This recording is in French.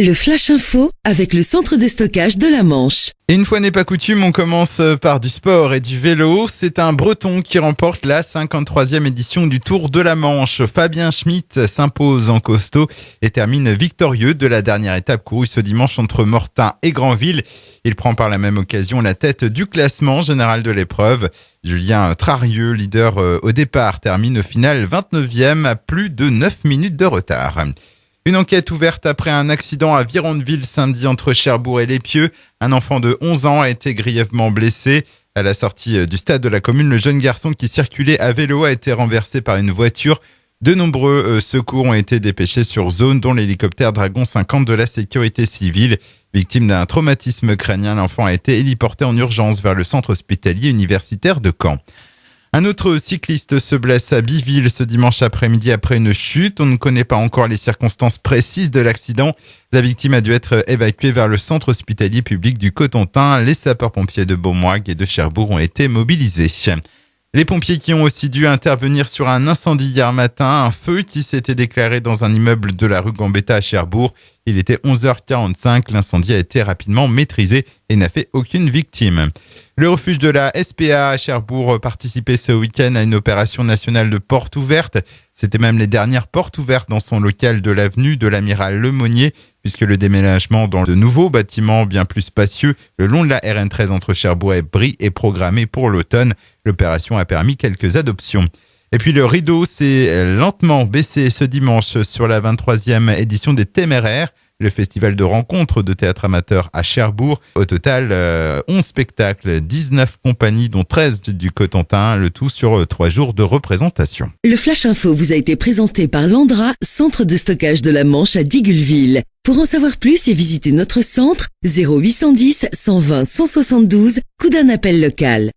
Le Flash Info avec le centre de stockage de la Manche. Et une fois n'est pas coutume, on commence par du sport et du vélo. C'est un Breton qui remporte la 53e édition du Tour de la Manche. Fabien Schmitt s'impose en costaud et termine victorieux de la dernière étape courue ce dimanche entre Mortain et Granville. Il prend par la même occasion la tête du classement général de l'épreuve. Julien Trarieux, leader au départ, termine au final 29e à plus de 9 minutes de retard. Une enquête ouverte après un accident à Virondeville samedi entre Cherbourg et Lépieux. Un enfant de 11 ans a été grièvement blessé. À la sortie du stade de la commune, le jeune garçon qui circulait à vélo a été renversé par une voiture. De nombreux secours ont été dépêchés sur zone, dont l'hélicoptère Dragon 50 de la sécurité civile. Victime d'un traumatisme crânien, l'enfant a été héliporté en urgence vers le centre hospitalier universitaire de Caen. Un autre cycliste se blesse à Biville ce dimanche après-midi après une chute. On ne connaît pas encore les circonstances précises de l'accident. La victime a dû être évacuée vers le centre hospitalier public du Cotentin. Les sapeurs-pompiers de Beaumoig et de Cherbourg ont été mobilisés. Les pompiers qui ont aussi dû intervenir sur un incendie hier matin, un feu qui s'était déclaré dans un immeuble de la rue Gambetta à Cherbourg. Il était 11h45, l'incendie a été rapidement maîtrisé et n'a fait aucune victime. Le refuge de la SPA à Cherbourg participait ce week-end à une opération nationale de portes ouvertes. C'était même les dernières portes ouvertes dans son local de l'avenue de l'Amiral Lemonnier, puisque le déménagement dans de nouveaux bâtiments bien plus spacieux le long de la RN13 entre Cherbourg et Brie est programmé pour l'automne. L'opération a permis quelques adoptions. Et puis le rideau s'est lentement baissé ce dimanche sur la 23e édition des Téméraires, le festival de rencontres de théâtre amateur à Cherbourg. Au total, 11 spectacles, 19 compagnies, dont 13 du Cotentin, le tout sur 3 jours de représentation. Le Flash Info vous a été présenté par Landra, centre de stockage de la Manche à Digulleville. Pour en savoir plus et visiter notre centre, 0810 120 172, coup d'un appel local.